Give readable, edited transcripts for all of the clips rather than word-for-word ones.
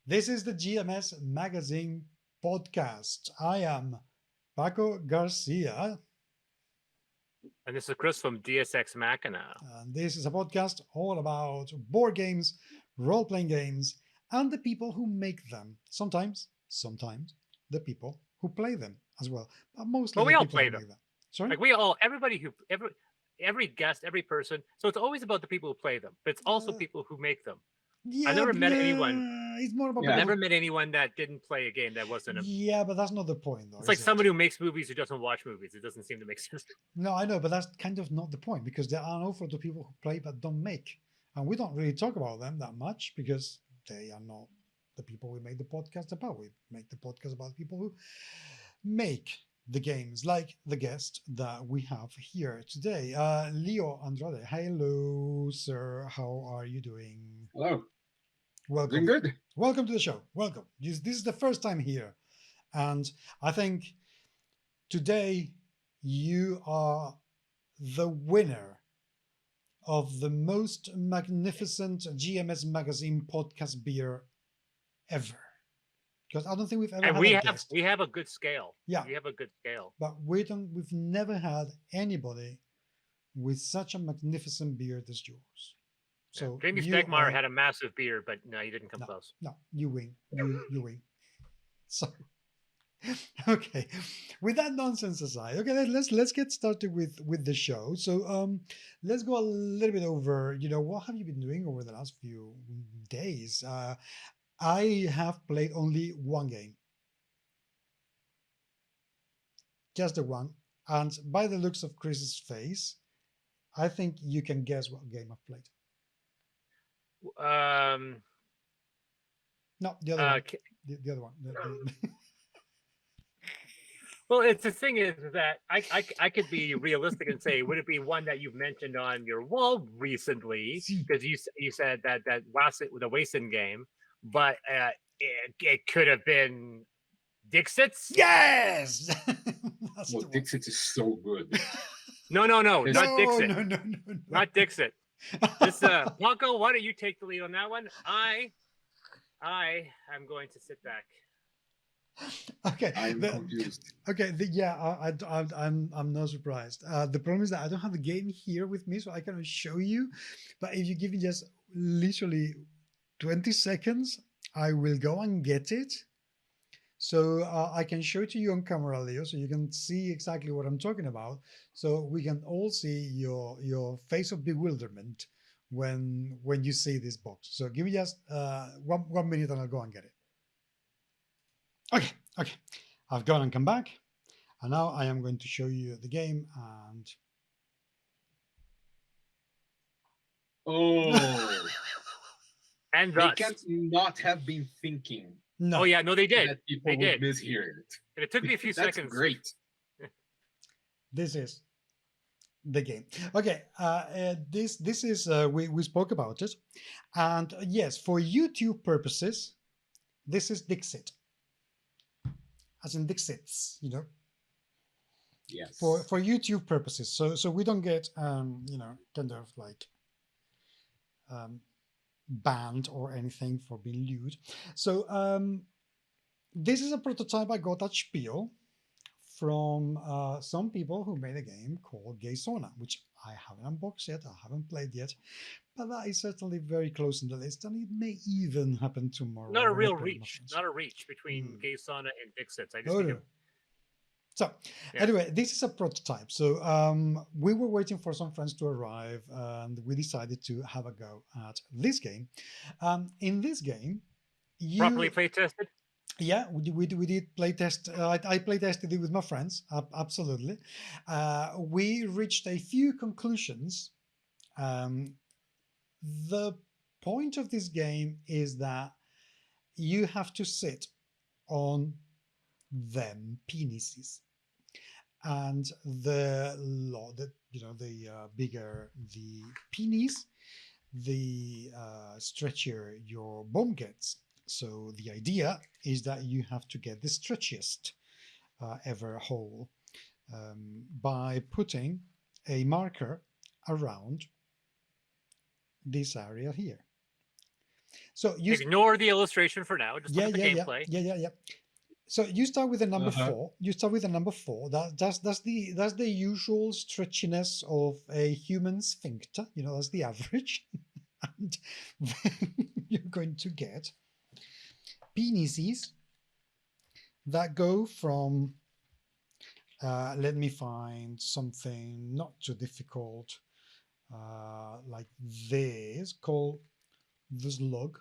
This is the GMS Magazine podcast. I am Paco Garcia, And this is Chris from DSX Machina. and this is a podcast all about board games, role playing games, and the people who make them. Sometimes the people who play them as well, but mostly But the we all people play who them. make them. Sorry? Like we all, everybody who, every guest, every person. So it's always about the people who play them, but it's also Uh, people who make them. I yeah, never but, met anyone. it's more about I've people Yeah. who. never met anyone that didn't play a game that wasn't a. Yeah, but that's not the point, though, It's like is it? somebody who makes movies who doesn't watch movies. It doesn't seem to make sense. No, I know, but that's kind of not the point because there are an awful lot of people who play but don't make. And we don't really talk about them that much because they are not the people we make the podcast about. We make the podcast about people who make the games, like the guest that we have here today, Leo Andrade. Hello, sir. How are you doing? Hello. Doing Welcome. good. Welcome to the show. Welcome. This is the first time here. And I think today you are the winner of the most magnificent GMS Magazine podcast beer ever. Because I don't think we've ever And had a guest. we have a good scale. Yeah. We have a good scale. But we've never had anybody with such a magnificent beard as yours. So Jamie you Stegmaier are- had a massive beard, but no, he didn't come close. No, you win. You win. So okay, with that nonsense aside, okay, let's get started with the show. So let's go a little bit over. What have you been doing over the last few days? I have played only one game, just the one, and by the looks of Chris's face, I think you can guess what game I've played. No, the other one. The other one. Well, it's the thing is that I could be realistic and say, would it be one that you've mentioned on your wall recently? Because you said that the Wasteland game, but it could have been Dixit's. Yes. Well, Dixit is so good. No, not Dixit. No. Not Dixit. This Paco, why don't you take the lead on that one? I am going to sit back. Okay. I'm confused. Okay. I'm not surprised. The problem is that I don't have the game here with me, so I cannot show you. But if you give me just literally 20 seconds, I will go and get it. So I can show it to you on camera, Leo, so you can see exactly what I'm talking about. So we can all see your face of bewilderment when you see this box. So give me just 1 minute and I'll go and get it. Okay. I've gone and come back. And now I am going to show you the game and... Oh. And They thus. can't not have been thinking No. Oh, yeah, no, they did. that people They would did. mishear it. And it took me a few That's seconds. great. This is the game. Okay, this is we spoke about it, and yes, for YouTube purposes, this is Dixit, as in Dixits, Yes. for YouTube purposes. So we don't get kind of like banned or anything for being lewd. So this is a prototype I got at Spiel from some people who made a game called Gay Sauna, which I haven't unboxed yet, I haven't played yet, but that is certainly very close in the list, and it may even happen tomorrow. Not a when I real play with my reach. friends. Not a reach between Gay Sauna and Dixit's. I just Oh, think no. of- So Yeah. anyway, this is a prototype. So we were waiting for some friends to arrive, and we decided to have a go at this game. In this game, properly play tested. Yeah, we did play test. I play tested it with my friends. Absolutely. We reached a few conclusions. The point of this game is that you have to sit on them penises, and the bigger the penis, the stretchier your bomb gets. So the idea is that you have to get the stretchiest ever hole by putting a marker around this area here. So you Ignore the illustration for now. Just look at the gameplay. Yeah. So you start with the number Uh-huh. 4. You start with the number 4. That's the usual stretchiness of a human sphincter. You know, that's the average. And then you're going to get penises that go from. Let me find something not too difficult, like this, called the slug.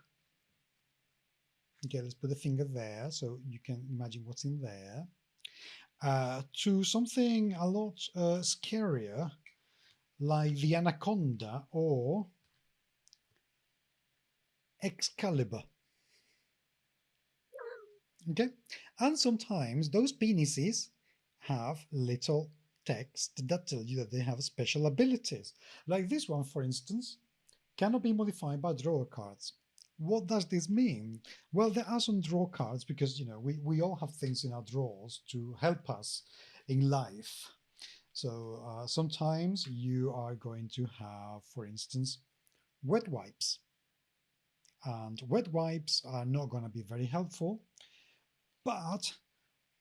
Okay, let's put the finger there so you can imagine what's in there. To something a lot scarier, like the anaconda or Excalibur. Okay, and sometimes those penises have little text that tell you that they have special abilities. Like this one, for instance, cannot be modified by drawer cards. What does this mean? Well, there are some draw cards because, you know, we all have things in our drawers to help us in life. So sometimes you are going to have, for instance, wet wipes. And wet wipes are not going to be very helpful, but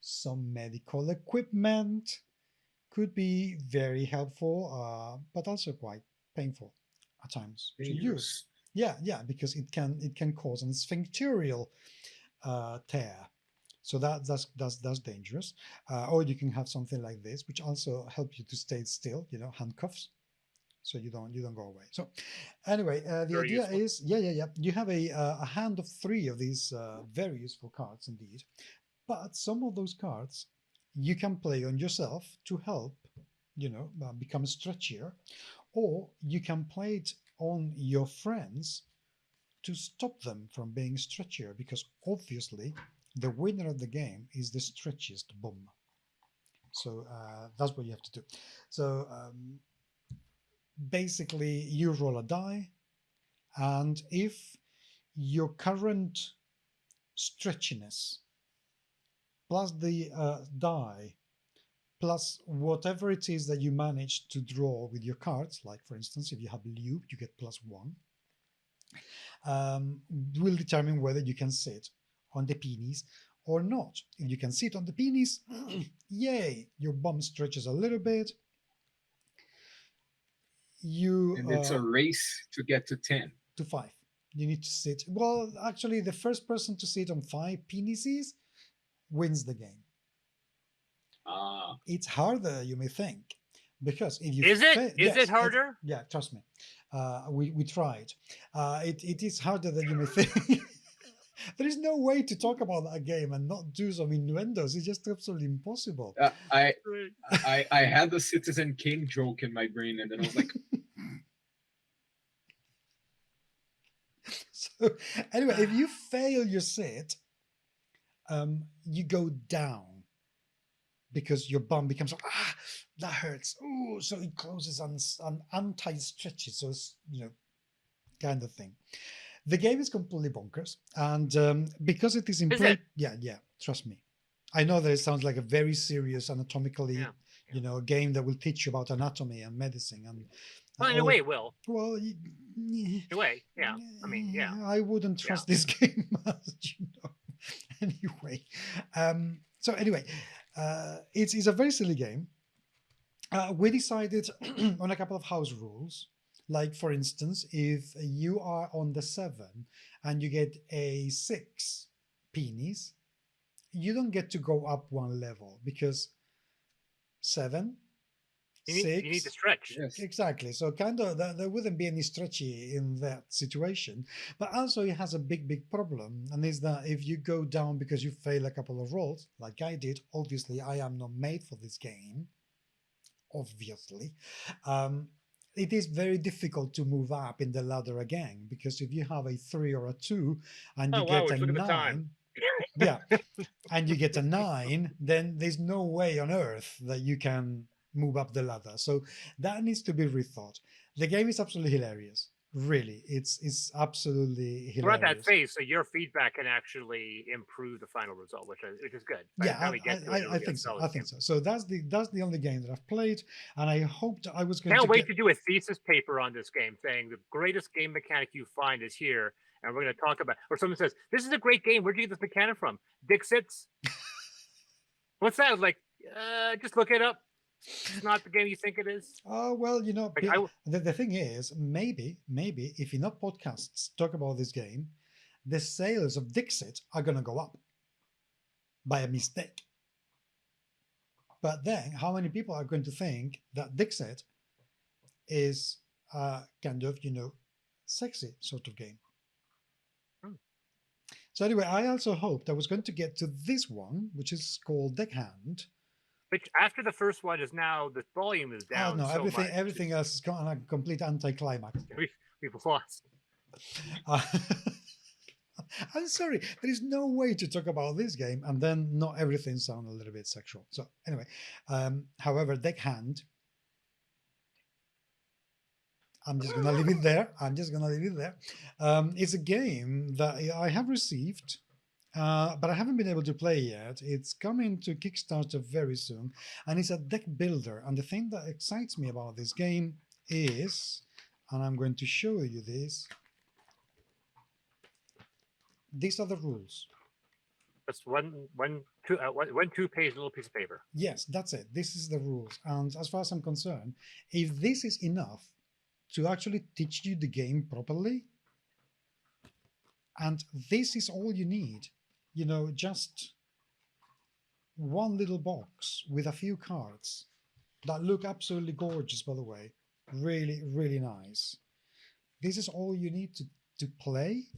some medical equipment could be very helpful, but also quite painful at times to use. Yeah, because it can cause an sphincterial tear, so that's dangerous. Or you can have something like this, which also help you to stay still. You know, handcuffs, so you don't go away. So anyway, the Very idea useful. is you have a hand of 3 of these very useful cards indeed, but some of those cards you can play on yourself to help, you know, become stretchier, or you can play it on your friends to stop them from being stretchier, because obviously the winner of the game is the stretchiest bum. So that's what you have to do. So basically you roll a die, and if your current stretchiness plus the die plus whatever it is that you manage to draw with your cards, like for instance, if you have loop, you get +1, will determine whether you can sit on the penis or not. If you can sit on the penis, yay, your bum stretches a little bit. And it's a race to get to 10. To 5. You need to sit. Well, actually, the first person to sit on 5 penises wins the game. It's harder, you may think, because if you is it harder? Yeah, trust me. We tried. It is harder than you may think. There is no way to talk about that game and not do some innuendos. It's just absolutely impossible. I had the Citizen Kane joke in my brain, and then I was like, so anyway, if you fail your sit, you go down because your bum becomes that hurts. Oh, so it closes on anti-stretches. So it's, you know, kind of thing. The game is completely bonkers, and because it is in play, yeah, trust me. I know that it sounds like a very serious anatomically, you know, game that will teach you about anatomy and medicine and. Well, in a way, it will. Well, in a way, yeah. I mean, yeah. I wouldn't trust this game, as you know. Anyway, so anyway, it's a very silly game. We decided on a couple of house rules. Like, for instance, if you are on the 7 and you get a 6 penis, you don't get to go up 1 level, because 7, 6... You need to stretch. Yes. Exactly. So kind of there wouldn't be any stretchy in that situation. But also it has a big problem, and is that if you go down because you fail a couple of rolls, like I did, obviously I am not made for this game. Obviously. It is very difficult to move up in the ladder again, because if you have a 3 or a 2 and you get a 9, yeah, and you get a 9, then there's no way on earth that you can move up the ladder. So that needs to be rethought. The game is absolutely hilarious. Really, it's absolutely hilarious. We're at that phase, so your feedback can actually improve the final result, which is good. Yeah, I think so. I think so. So that's the only game that I've played, and I hoped I was going to wait to do a thesis paper on this game, saying the greatest game mechanic you find is here, and we're going to talk about. Or someone says, "This is a great game. Where'd you get this mechanic from?" Dixit's. What's that? I was like, just look it up. It's not the game you think it is. Oh, well, Like, the thing is, maybe if enough podcasts talk about this game, the sales of Dixit are going to go up by a mistake. But then, how many people are going to think that Dixit is kind of, sexy sort of game? So anyway, I also hoped I was going to get to this one, which is called Deckhand. Which after the first one is now the volume is down. No, so everything else is kind of a complete anticlimax. We've lost. I'm sorry, there is no way to talk about this game and then not everything sound a little bit sexual. So anyway, however, Deckhand, I'm just gonna leave it there. It's a game that I have received, but I haven't been able to play yet. It's coming to Kickstarter very soon, and it's a deck builder. And the thing that excites me about this game is, and I'm going to show you this. These are the rules. That's one 2-page little piece of paper. Yes, that's it. This is the rules. And as far as I'm concerned, if this is enough to actually teach you the game properly, and this is all you need, just one little box with a few cards that look absolutely gorgeous, by the way. Really, really nice. This is all you need to play.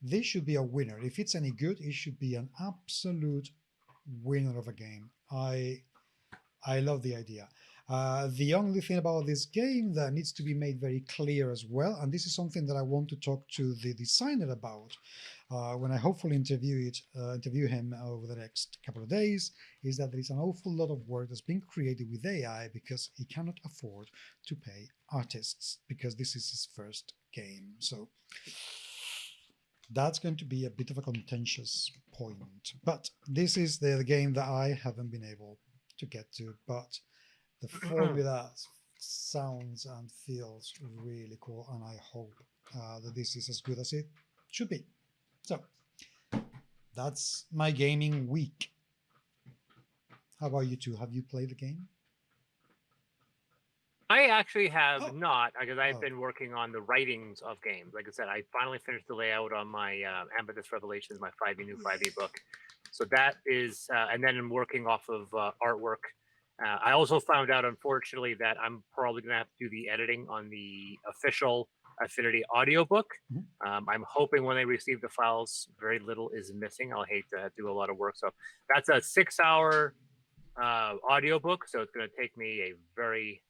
This should be a winner. If it's any good, it should be an absolute winner of a game. I love the idea. The only thing about this game that needs to be made very clear as well, and this is something that I want to talk to the designer about when I hopefully interview him over the next couple of days, is that there is an awful lot of work that's being created with AI because he cannot afford to pay artists because this is his first game. So that's going to be a bit of a contentious point. But this is the game that I haven't been able to get to. But the formula sounds and feels really cool. And I hope that this is as good as it should be. So that's my gaming week. How about you two? Have you played the game? I actually have not, because I've been working on the writings of games. Like I said, I finally finished the layout on my Amethyst Revelations, my 5e new 5e book. So that is, and then I'm working off of artwork. I also found out, unfortunately, that I'm probably going to have to do the editing on the official Affinity audiobook. I'm hoping when they receive the files, very little is missing. I'll hate to do a lot of work. So that's a 6-hour audiobook. So it's going to take me a very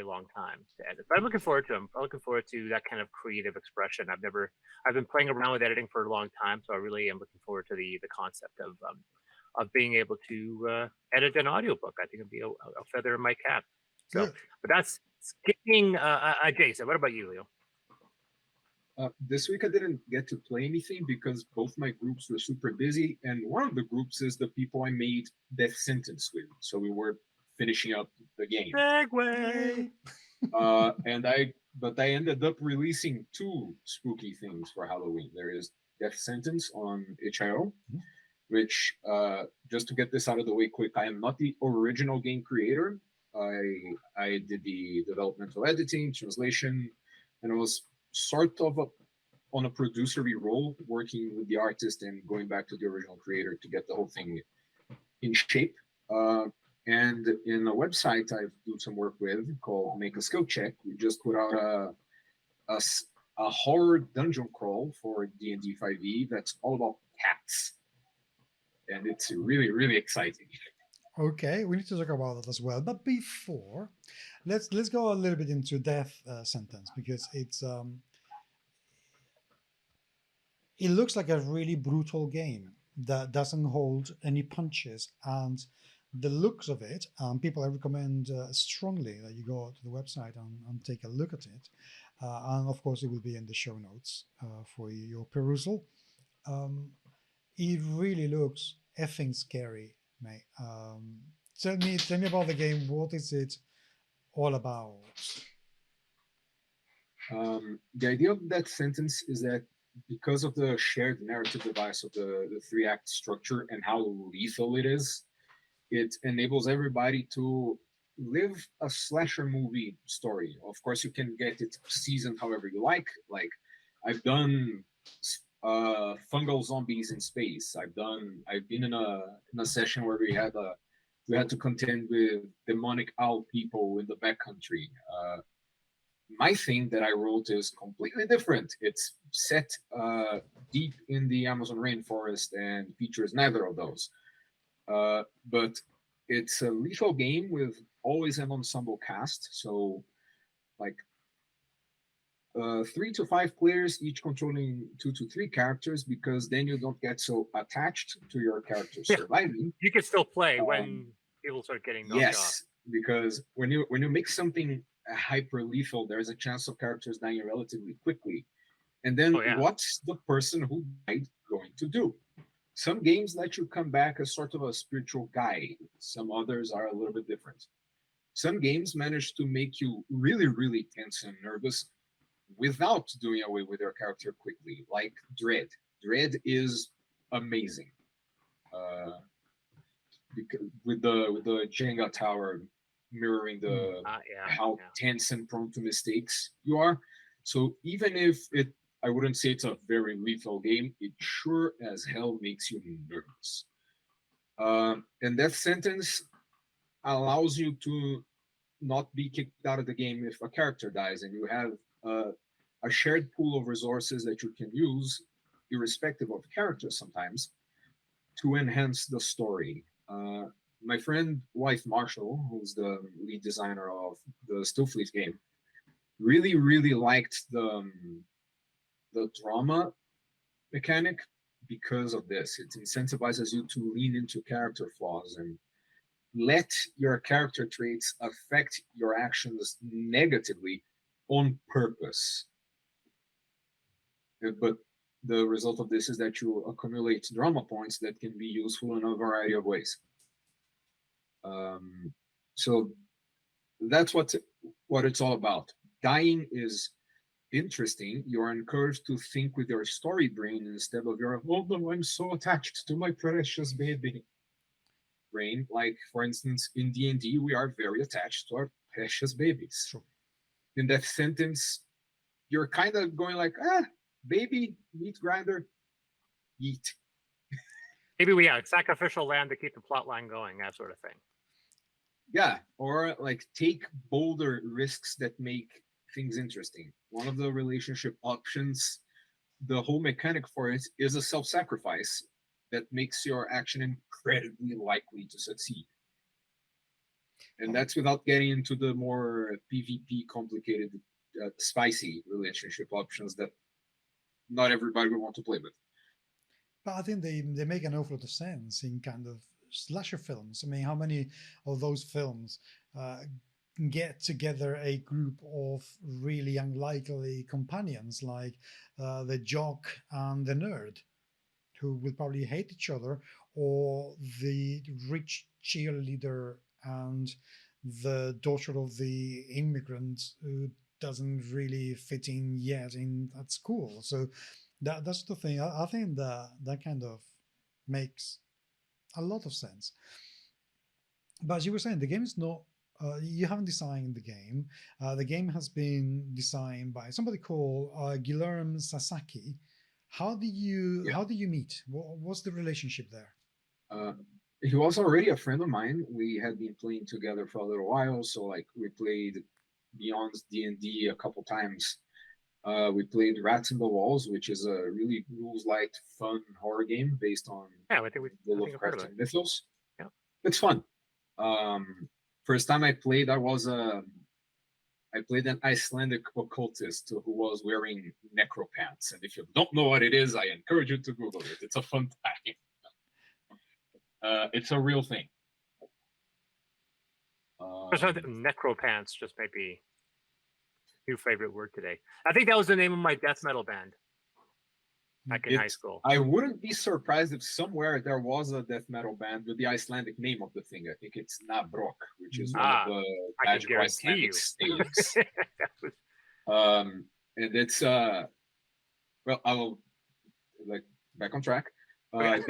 long time to edit, but I'm looking forward to them. I'm looking forward to that kind of creative expression. I've been playing around with editing for a long time, so I really am looking forward to the concept of being able to edit an audiobook. I think it'd be a feather in my cap. So, but that's skipping. Jason, what about you, Leo? This week I didn't get to play anything because both my groups were super busy, and one of the groups is the people I made Death Sentence with. So we were finishing up the game. Segway. But I ended up releasing 2 spooky things for Halloween. There is Death Sentence on HIO, which just to get this out of the way quick, I am not the original game creator. I did the developmental editing, translation, and I was sort of on a producery role, working with the artist and going back to the original creator to get the whole thing in shape. And in a website I do some work with called Make a Skill Check, we just put out a horror dungeon crawl for D&D 5e that's all about cats. And it's really, really exciting. Okay, we need to talk about that as well. But before, let's go a little bit into Death Sentence, because it looks like a really brutal game that doesn't hold any punches, and the looks of it, people I recommend strongly that you go to the website and take a look at it. And of course, it will be in the show notes for your perusal. It really looks effing scary, mate. Tell me about the game. What is it all about? The idea of that sentence is that because of the shared narrative device of the 3-act structure and how lethal it is, it enables everybody to live a slasher movie story. Of course, you can get it seasoned however you like. Like I've done fungal zombies in space. I've been in a session where we had to contend with demonic owl people in the backcountry. My thing that I wrote is completely different. It's set deep in the Amazon rainforest and features neither of those. But it's a lethal game with always an ensemble cast. So, like 3 to 5 players, each controlling 2 to 3 characters, because then you don't get so attached to your character surviving. You can still play when people start getting knocked yes, because when you make something hyper lethal, there's a chance of characters dying relatively quickly. And then what's the person who died going to do? Some games let you come back as sort of a spiritual guide. Some others are a little bit different. Some games manage to make you really, really tense and nervous without doing away with your character quickly, like Dread. Dread is amazing. With the Jenga tower mirroring the how tense and prone to mistakes you are. So even if I wouldn't say it's a very lethal game, it sure as hell makes you nervous. And Death Sentence allows you to not be kicked out of the game if a character dies, and you have a shared pool of resources that you can use, irrespective of character sometimes, to enhance the story. My friend, wife Marshall, who's the lead designer of the Stillfleet game, really, really liked the drama mechanic because of this. It incentivizes you to lean into character flaws and let your character traits affect your actions negatively on purpose. But the result of this is that you accumulate drama points that can be useful in a variety of ways. So that's what it's all about. Dying is interesting. You are encouraged to think with your story brain instead of your, oh no, I'm so attached to my precious baby brain. Like, for instance, in D&D, we are very attached to our precious babies. Sure. In Death Sentence, you're kind of going like, baby, meat grinder, eat. Maybe we sacrificial lamb to keep the plot line going, that sort of thing. Yeah, or like take bolder risks that make things interesting. One of the relationship options, the whole mechanic for it is a self-sacrifice that makes your action incredibly likely to succeed. And that's without getting into the more PvP complicated, spicy relationship options that not everybody will want to play with. But I think they make an awful lot of sense in kind of slasher films. I mean, how many of those films get together a group of really unlikely companions, like the jock and the nerd, who will probably hate each other, or the rich cheerleader and the daughter of the immigrant who doesn't really fit in yet at school. So that's the thing. I think that kind of makes a lot of sense. But as you were saying, the game is not. You haven't designed the game. The game has been designed by somebody called Guilherme Sassaki. How do you meet? What's the relationship there? He was already a friend of mine. We had been playing together for a little while, so like we played Beyond D&D a couple times. We played Rats in the Walls, which is a really rules-light, fun horror game based on I think the Lovecraftian mythos. Yeah, it's fun. First time I played, I played an Icelandic occultist who was wearing necro pants. And if you don't know what it is, I encourage you to Google it. It's a fun time. It's a real thing. Necro pants just might be new favorite word today. I think that was the name of my death metal band back in high school. I wouldn't be surprised if somewhere there was a death metal band with the Icelandic name of the thing. I think it's Nabrok, which is one of the magical Icelandic staves. And it's well, I'll like back on track. I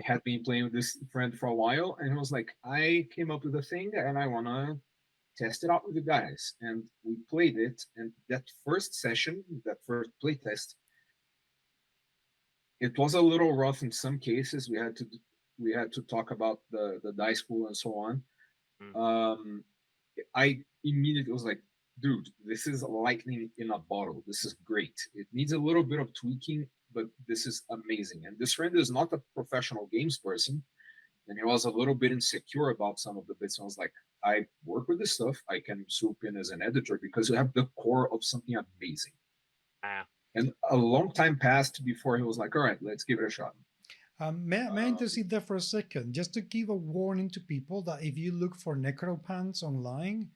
had been playing with this friend for a while, and he was like, I came up with a thing, and I wanna test it out with the guys. And we played it, and that first session, that first play test, it was a little rough in some cases. We had to talk about the dice pool and so on. Mm. I immediately was like, dude, this is lightning in a bottle. This is great. It needs a little bit of tweaking, but this is amazing. And this friend is not a professional games person, and he was a little bit insecure about some of the bits. I was like, I work with this stuff. I can swoop in as an editor because you have the core of something amazing. Ah. And a long time passed before he was like, all right, let's give it a shot. May I intercede there for a second, just to give a warning to people that if you look for necropants online,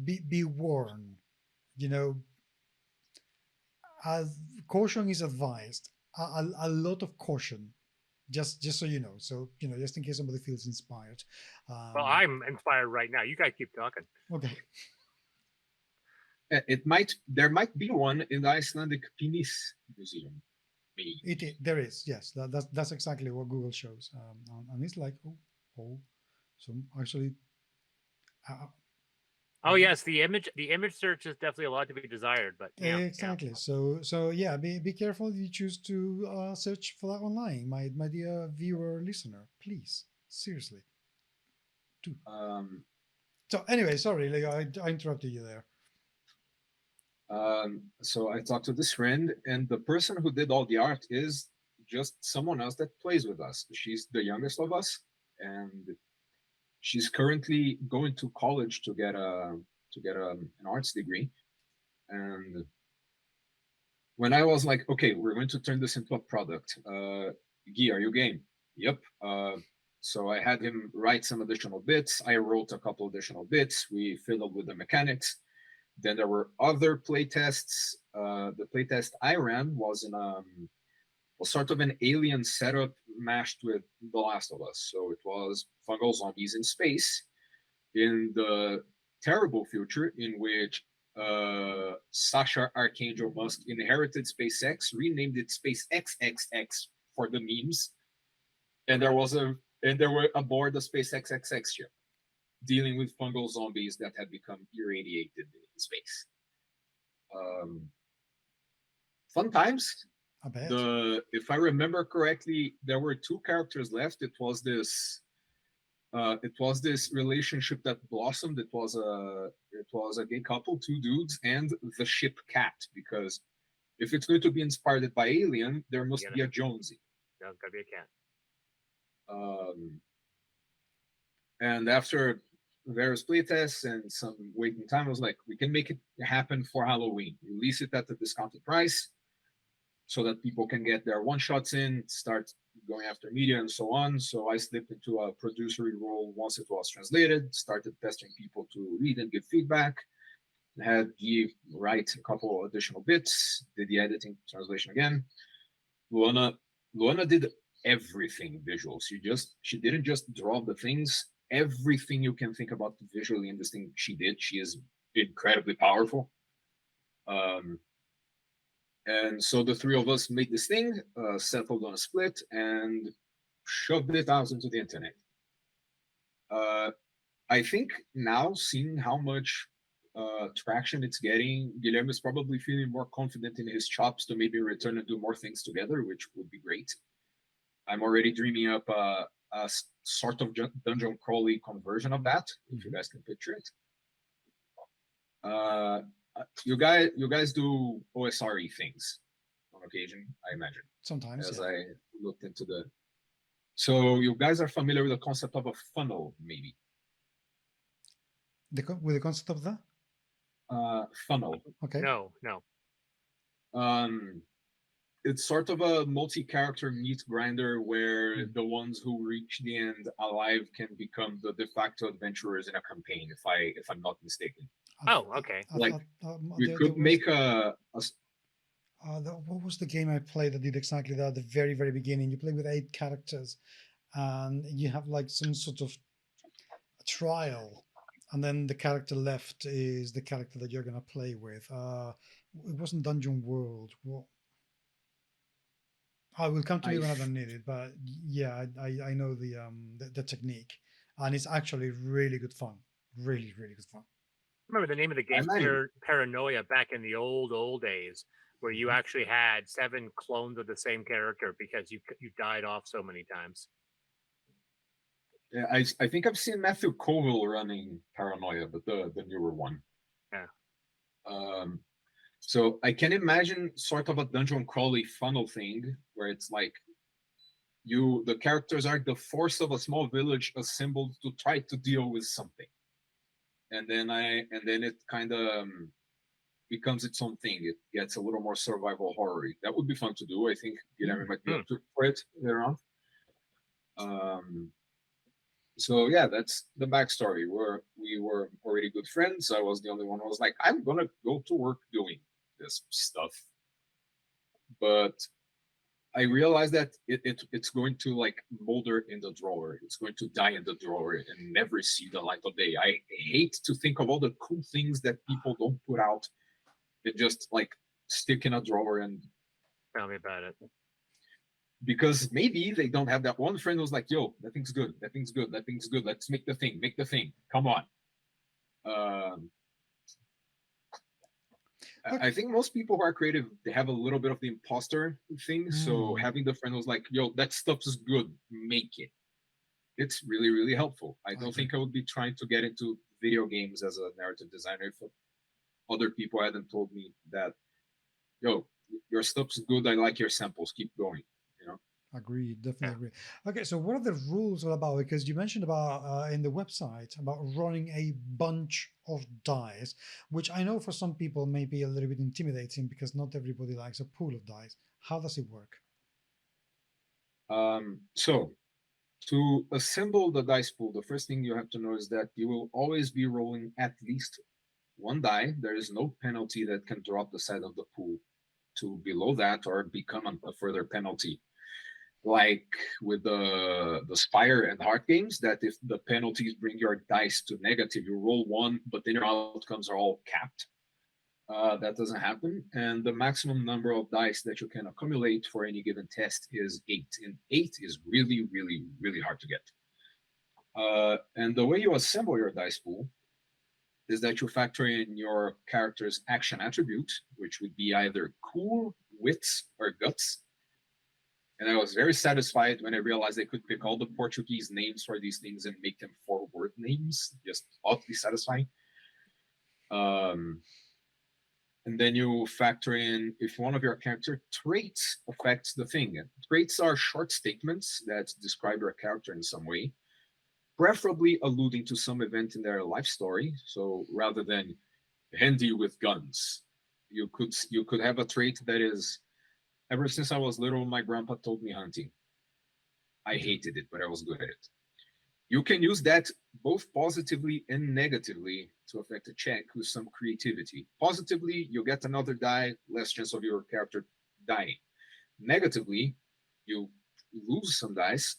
be warned. You know, caution is advised. A lot of caution, just so you know. So just in case somebody feels inspired. Well, I'm inspired right now. You guys keep talking. Okay. There might be one in the Icelandic Penis Museum. Maybe. There is, yes. That's exactly what Google shows, and it's like so actually. Oh yes, the image search is definitely a lot to be desired, but yeah, exactly. Yeah. So yeah, be careful you choose to search for that online, my dear viewer listener. Please, seriously. Do. So anyway, sorry, Leo, I interrupted you there. So I talked to this friend, and the person who did all the art is just someone else that plays with us. She's the youngest of us, and she's currently going to college to get an arts degree. And when I was like, okay, we're going to turn this into a product, Guy, are you game? Yep. So I had him write some additional bits. I wrote a couple additional bits. We fiddled with the mechanics. Then there were other playtests. The playtest I ran was sort of an alien setup mashed with The Last of Us. So it was fungal zombies in space in the terrible future in which Sasha Archangel Musk inherited SpaceX, renamed it SpaceXXX for the memes, and there were aboard the SpaceXXX ship dealing with fungal zombies that had become irradiated in space. Fun times. I bet. If I remember correctly, there were two characters left. It was this relationship that blossomed. It was a gay couple, two dudes, and the ship Cat. Because if it's going to be inspired by Alien, there must be a Jonesy. There's gotta be a cat. And after various playtests and some waiting time, I was like, we can make it happen for Halloween. Release it at a discounted price so that people can get their one-shots in, start going after media and so on. So I slipped into a producery role once it was translated, started pestering people to read and give feedback, had Guy write a couple additional bits, did the editing, translation again. Luana did everything visual. She didn't just draw the things. Everything you can think about visually in this thing, she did. She is incredibly powerful. And so the three of us made this thing, settled on a split, and shoved it out into the internet. I think now, seeing how much traction it's getting, Guilherme is probably feeling more confident in his chops to maybe return and do more things together, which would be great. I'm already dreaming up a sort of dungeon crawly conversion of that, if you guys can picture it. You guys do OSRE things on occasion, I imagine. Sometimes, as I looked into the. So you guys are familiar with the concept of a funnel, maybe? With the concept of the funnel. Okay. No. It's sort of a multi-character meat grinder where the ones who reach the end alive can become the de facto adventurers in a campaign. If I'm not mistaken. Okay. You could make a what was the game I played that did exactly that at the very, very beginning? You play with 8 characters and you have like some sort of trial, and then the character left is the character that you're going to play with. It wasn't Dungeon World. What? I will come to I me when I f- don't need it, but yeah, I know the technique, and it's actually really good fun. Really, really good fun. Remember the name of the I game, imagine. Paranoia, back in the old days, where you Mhm. actually had 7 clones of the same character because you died off so many times. Yeah, I think I've seen Matthew Colville running Paranoia, but the newer one. Yeah. Um, so I can imagine sort of a dungeon crawly funnel thing where it's like the characters are the force of a small village assembled to try to deal with something, and then it kind of becomes its own thing. It gets a little more survival horror. That would be fun to do. I think Guilherme might be Hmm. up for it later on. Um, so yeah, that's the backstory. We were already good friends. I was the only one who was like, I'm gonna go to work doing this stuff, but I realized that it's going to like molder in the drawer. It's going to die in the drawer and never see the light of day. I hate to think of all the cool things that people don't put out. It just like stick in a drawer, and Tell me about it. because maybe they don't have that one friend who's like, yo, that thing's good, that thing's good, that thing's good. Let's make the thing. Come on. Um, Okay. I think most people who are creative, they have a little bit of the imposter thing. So Mm, having the friend who's like, yo, that stuff is good, make it. It's really, really helpful. I I don't agree. think I would be trying to get into video games as a narrative designer if other people hadn't told me that, yo, your stuff's good. I like your samples. Keep going. You know. Agree, definitely Yeah. agree. Okay, so what are the rules all about? Because you mentioned about in the website about running a bunch of dice, which I know for some people may be a little bit intimidating because not everybody likes a pool of dice. How does it work? So to assemble the dice pool, the first thing you have to know is that you will always be rolling at least one die. There is no penalty that can drop the side of the pool to below that or become a further penalty. Like with the Spire and Heart games, that if the penalties bring your dice to negative, you roll one, but then your outcomes are all capped. That doesn't happen. And the maximum number of dice that you can accumulate for any given test is 8. And 8 is really, really, really hard to get. And the way you assemble your dice pool is that you factor in your character's action attribute, which would be either cool, wits, or guts. And I was very satisfied when I realized I could pick all the Portuguese names for these things and make them 4-word names. Just oddly satisfying. Um, and then you factor in if one of your character traits affects the thing. Traits are short statements that describe your character in some way, preferably alluding to some event in their life story. So rather than handy with guns, you could have a trait that is, ever since I was little, my grandpa told me hunting. I Okay. hated it, but I was good at it. You can use that both positively and negatively to affect a check with some creativity. Positively, you get another die, less chance of your character dying. Negatively, you lose some dice,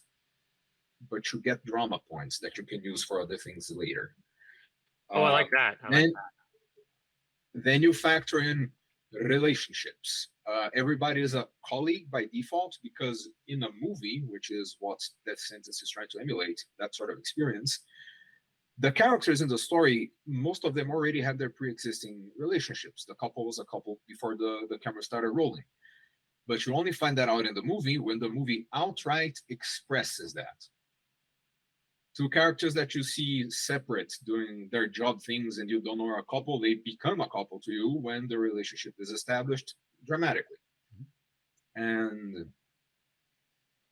but you get drama points that you can use for other things later. Oh, I Uh, like that. I like then, then you factor in relationships. Everybody is a colleague by default because in a movie, which is what Death Sentence is trying to emulate, that sort of experience, the characters in the story, most of them already had their pre-existing relationships. The couple was a couple before the camera started rolling. But you only find that out in the movie when the movie outright expresses that. Two characters that you see separate doing their job things and you don't know are a couple, they become a couple to you when the relationship is established dramatically. And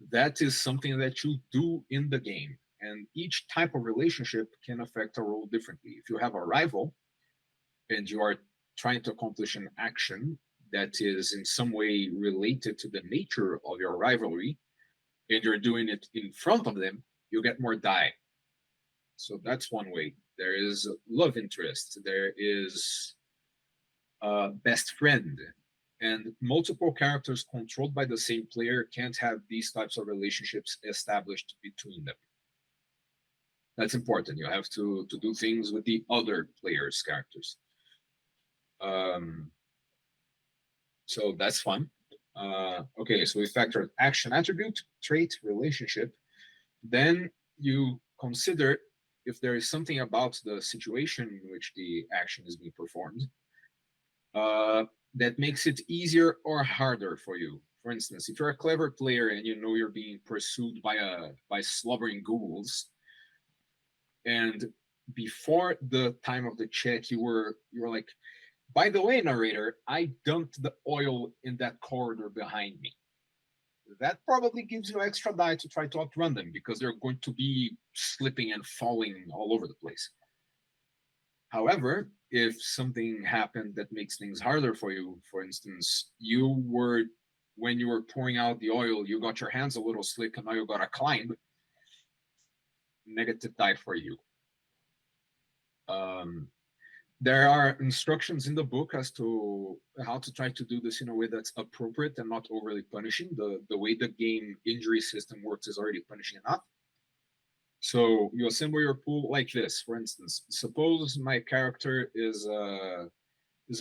that is something that you do in the game. And each type of relationship can affect a role differently. If you have a rival and you are trying to accomplish an action that is in some way related to the nature of your rivalry, and you're doing it in front of them, you get more die. So that's one way. There is love interest. There is best friend. And multiple characters controlled by the same player can't have these types of relationships established between them. That's important. You have to do things with the other player's characters. Um, so that's fun. Okay, so we factor action, attribute, trait, relationship. Then you consider if there is something about the situation in which the action is being performed that makes it easier or harder for you. For instance, if you're a clever player and you know you're being pursued by slobbering ghouls, and before the time of the check, you were like, by the way, narrator, I dumped the oil in that corridor behind me. That probably gives you extra die to try to outrun them because they're going to be slipping and falling all over the place. However, if something happened that makes things harder for you, for instance, when you were pouring out the oil, you got your hands a little slick and now you got to climb, negative die for you. There are instructions in the book as to how to try to do this in a way that's appropriate and not overly punishing. The way the game injury system works is already punishing enough. So you assemble your pool like this. For instance, suppose my character is a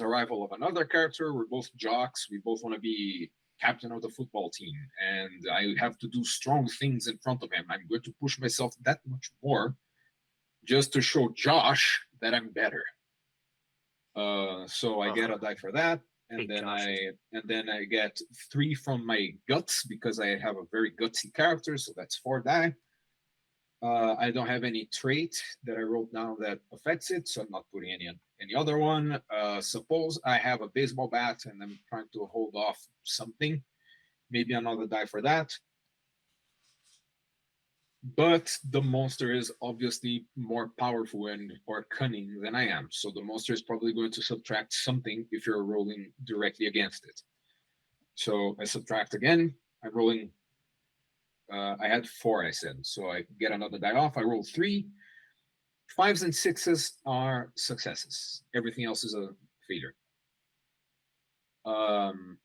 rival of another character. We're both jocks. We both want to be captain of the football team, and I have to do strong things in front of him. I'm going to push myself that much more just to show Josh that I'm better. So I get a die for that, and then I get 3 from my guts because I have a very gutsy character, so that's 4 die. I don't have any trait that I wrote down that affects it, so I'm not putting any other one. Suppose I have a baseball bat and I'm trying to hold off something, maybe another die for that. But the monster is obviously more powerful or cunning than I am, so the monster is probably going to subtract something if you're rolling directly against it. So I subtract again. I'm rolling. I had 4, I said, so I get another die off. I roll 3. 5s and 6s are successes. Everything else is a failure.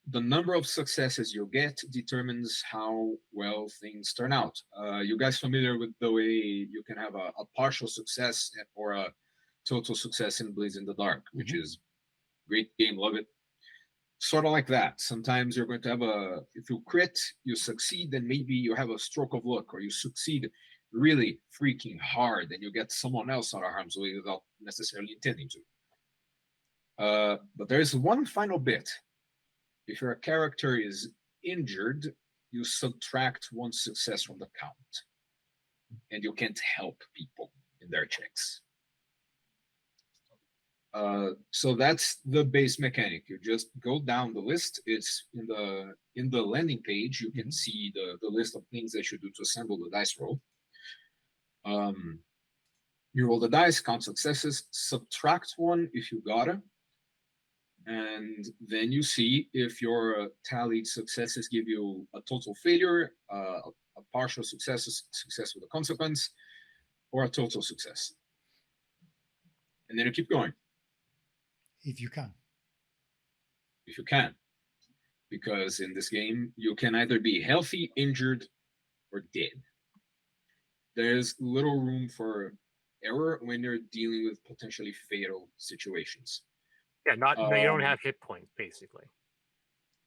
The number of successes you get determines how well things turn out. You guys familiar with the way you can have a partial success or a total success in Blaze in the Dark, which is great game, love it. Sort of like that. Sometimes you're going to have if you crit, you succeed, then maybe you have a stroke of luck, or you succeed really freaking hard and you get someone else out of harm's way without necessarily intending to. But there's one final bit. If your character is injured, you subtract 1 success from the count, and you can't help people in their checks. So that's the base mechanic. You just go down the list. It's in the landing page. You can see the list of things that you do to assemble the dice roll. You roll the dice, count successes, subtract 1 if you gotta, and then you see if your tallied successes give you a total failure, a partial success with a consequence, or a total success. And then you keep going. If you can. If you can. Because in this game, you can either be healthy, injured, or dead. There's little room for error when you're dealing with potentially fatal situations. Yeah, you don't have hit points, basically.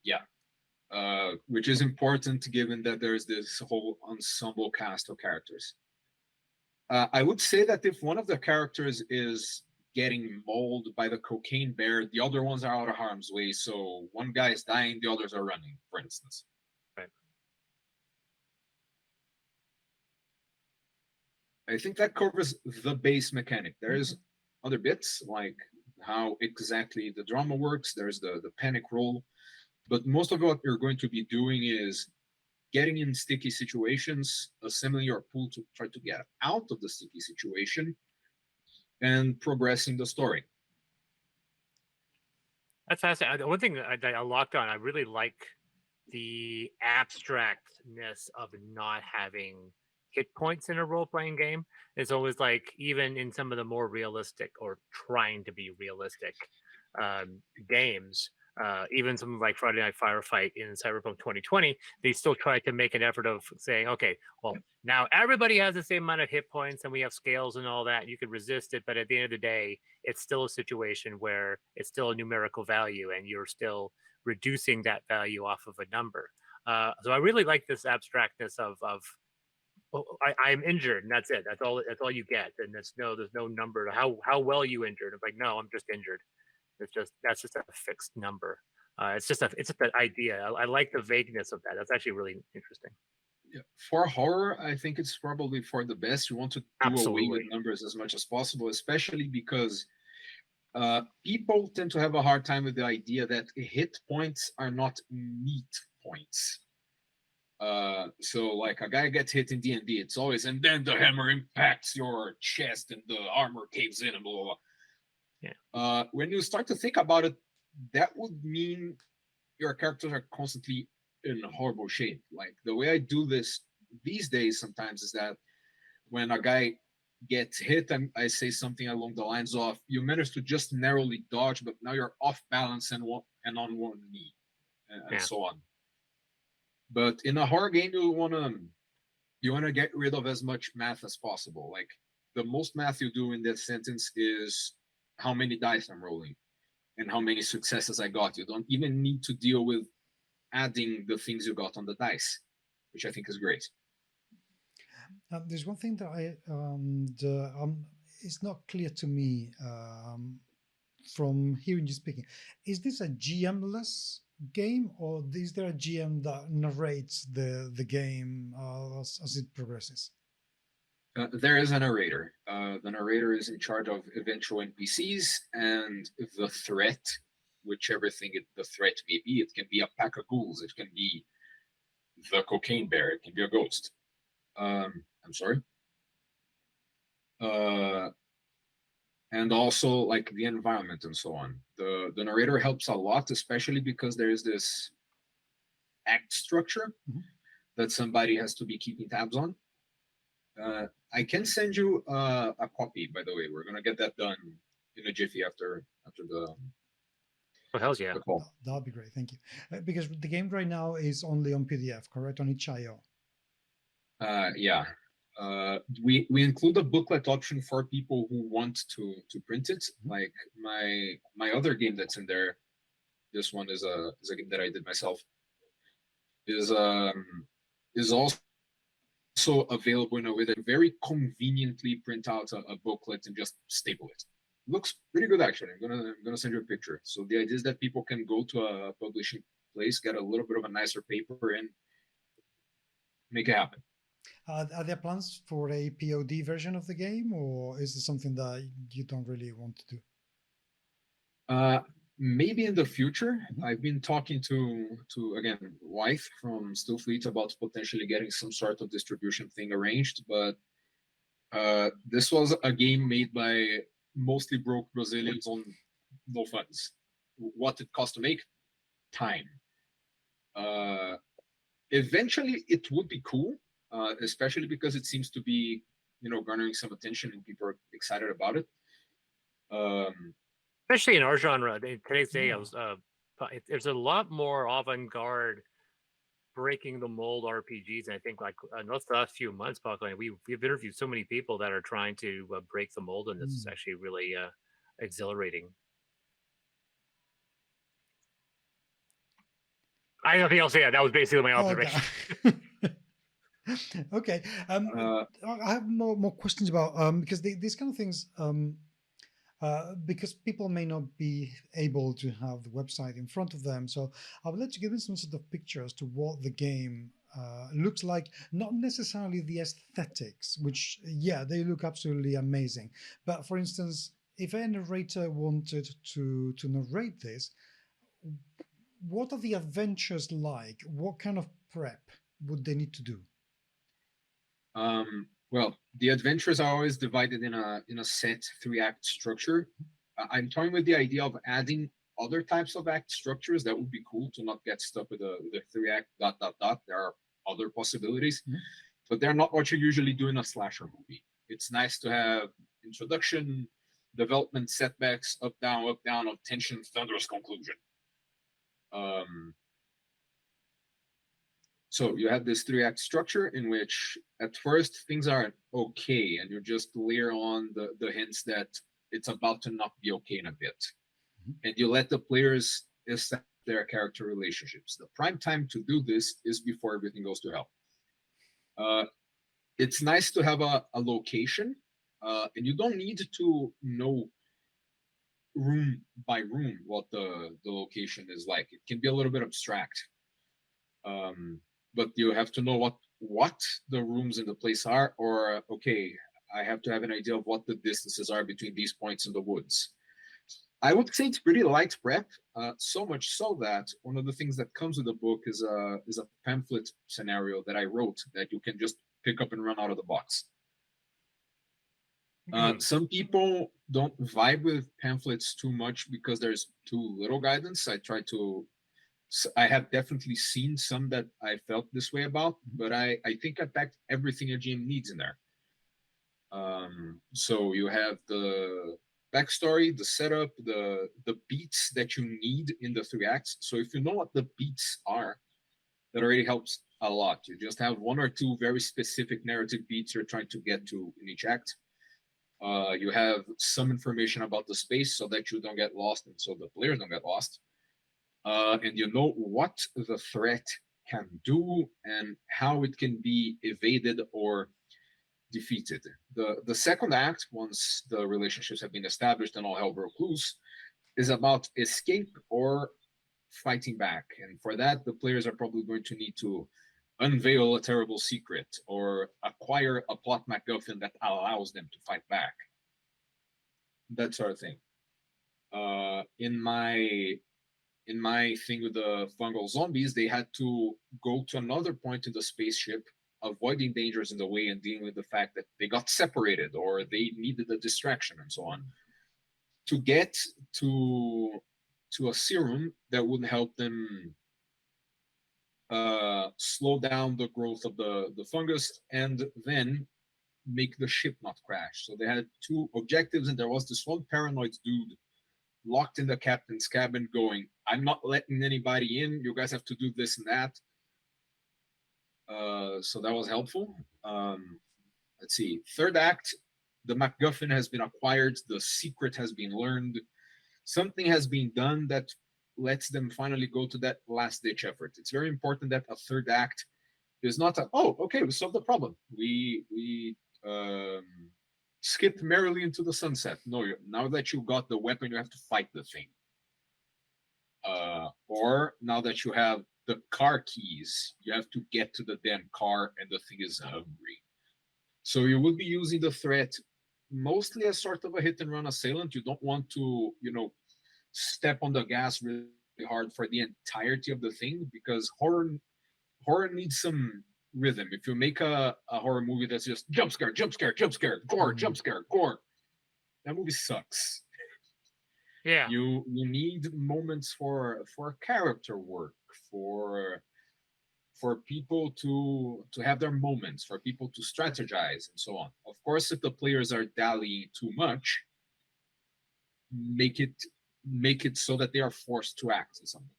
Yeah. Which is important given that there's this whole ensemble cast of characters. I would say that if one of the characters is getting mauled by the cocaine bear, the other ones are out of harm's way, so one guy is dying, the others are running, for instance. Right. I think that covers the base mechanic. There's other bits, like how exactly the drama works. There's the panic roll. But most of what you're going to be doing is getting in sticky situations, assembling your pool to try to get out of the sticky situation, and progressing the story. That's fascinating. One thing that I locked on, I really like the abstractness of not having hit points in a role-playing game. It's always like, even in some of the more realistic or trying to be realistic games, even something like Friday Night Firefight in Cyberpunk 2020, they still try to make an effort of saying, okay, well, now everybody has the same amount of hit points and we have scales and all that. You could resist it, but at the end of the day, it's still a situation where it's still a numerical value and you're still reducing that value off of a number. So I really like this abstractness of I'm injured and that's it. That's all you get. And there's no number to how well you injured. It's like, no, I'm just injured. That's just a fixed number. It's just an idea. I like the vagueness of that. That's actually really interesting. Yeah. For horror, I think it's probably for the best. You want to do away with numbers as much as possible, especially because people tend to have a hard time with the idea that hit points are not meat points. So like a guy gets hit in D&D, it's always, and then the hammer impacts your chest and the armor caves in and blah, blah, blah. Yeah. When you start to think about it, that would mean your characters are constantly in horrible shape. Like the way I do this these days sometimes is that when a guy gets hit and I say something along the lines of, you managed to just narrowly dodge, but now you're off balance and on one knee, and so on. But in a horror game, you wanna get rid of as much math as possible. Like the most math you do in this sentence is how many dice I'm rolling and how many successes I got. You don't even need to deal with adding the things you got on the dice, which I think is great. There's one thing that it's not clear to me from hearing you speaking. Is this a GM-less game, or is there a GM that narrates the game as it progresses? There is a narrator. The narrator is in charge of eventual NPCs and the threat, whichever thing the threat may be. It can be a pack of ghouls. It can be the cocaine bear. It can be a ghost. I'm sorry. And also like the environment and so on. The narrator helps a lot, especially because there is this act structure that somebody has to be keeping tabs on. I can send you a copy, by the way. We're gonna get that done in a jiffy after the. Oh, hell's yeah! That'd be great, thank you. Because the game right now is only on PDF, correct? On itch.io. Yeah. We include a booklet option for people who want to print it. Like my other game that's in there, this one is a game that I did myself. Is also available in a way that very conveniently print out a booklet and just staple it. Looks pretty good actually. I'm gonna send you a picture. So the idea is that people can go to a publishing place, get a little bit of a nicer paper, and make it happen. Are there plans for a POD version of the game, or is it something that you don't really want to do? Maybe in the future. I've been talking to again wife from Stillfleet about potentially getting some sort of distribution thing arranged, but this was a game made by mostly broke Brazilians on no funds. What it cost to make? Time. Eventually, it would be cool. Especially because it seems to be, garnering some attention and people are excited about it. Especially in our genre, today's day, there's a lot more avant-garde, breaking the mold RPGs. And I think, like, in the last few months, Paco, we've interviewed so many people that are trying to break the mold, and this is actually really exhilarating. I have nothing else to add. That was basically my observation. Okay. I have more questions about because these kind of things, because people may not be able to have the website in front of them. So I would like to give them some sort of picture as to what the game looks like. Not necessarily the aesthetics, which, yeah, they look absolutely amazing. But for instance, if a narrator wanted to narrate this, what are the adventures like? What kind of prep would they need to do? Well, the adventures are always divided in a set 3-act structure. I'm toying with the idea of adding other types of act structures. That would be cool to not get stuck with a 3-act ... There are other possibilities, but they're not what you usually do in a slasher movie. It's nice to have introduction, development, setbacks, up, down, of tension, thunderous conclusion. So you have this 3-act structure in which at first things are okay, and you just layer on the hints that it's about to not be okay in a bit. And you let the players establish their character relationships. The prime time to do this is before everything goes to hell. It's nice to have a location, and you don't need to know room by room what the location is like. It can be a little bit abstract, but you have to know what the rooms in the place are, or okay, I have to have an idea of what the distances are between these points in the woods. I would say it's pretty light prep, so much so that one of the things that comes with the book is a pamphlet scenario that I wrote that you can just pick up and run out of the box. Some people don't vibe with pamphlets too much because there's too little guidance. I have definitely seen some that I felt this way about, but I think I packed everything a GM needs in there. So you have the backstory, the setup, the beats that you need in the 3 acts. So if you know what the beats are, that already helps a lot. You just have 1 or 2 very specific narrative beats you're trying to get to in each act. You have some information about the space so that you don't get lost and so the players don't get lost. And you know what the threat can do and how it can be evaded or defeated. The second act, once the relationships have been established and all hell broke loose, is about escape or fighting back. And for that, the players are probably going to need to unveil a terrible secret or acquire a plot MacGuffin that allows them to fight back. That sort of thing. In my thing with the fungal zombies, they had to go to another point in the spaceship, avoiding dangers in the way and dealing with the fact that they got separated or they needed a distraction and so on. To get to a serum that would help them slow down the growth of the fungus and then make the ship not crash. So they had 2 objectives, and there was this one paranoid dude locked in the captain's cabin going, I'm not letting anybody in, you guys have to do this and that. So that was helpful. Let's see, 3rd act, the MacGuffin has been acquired, the secret has been learned, something has been done that lets them finally go to that last-ditch effort. It's very important that a 3rd act is not okay, we solved the problem. We skipped merrily into the sunset. No, now that you got the weapon, you have to fight the thing. Or now that you have the car keys, you have to get to the damn car and the thing is hungry. So you will be using the threat mostly as sort of a hit and run assailant. You don't want to, step on the gas really hard for the entirety of the thing, because horror needs some rhythm. If you make a horror movie that's just jump scare, gore, jump scare, gore, that movie sucks. Yeah. You need moments for character work, for people to have their moments, for people to strategize and so on. Of course, if the players are dallying too much, make it so that they are forced to act in something.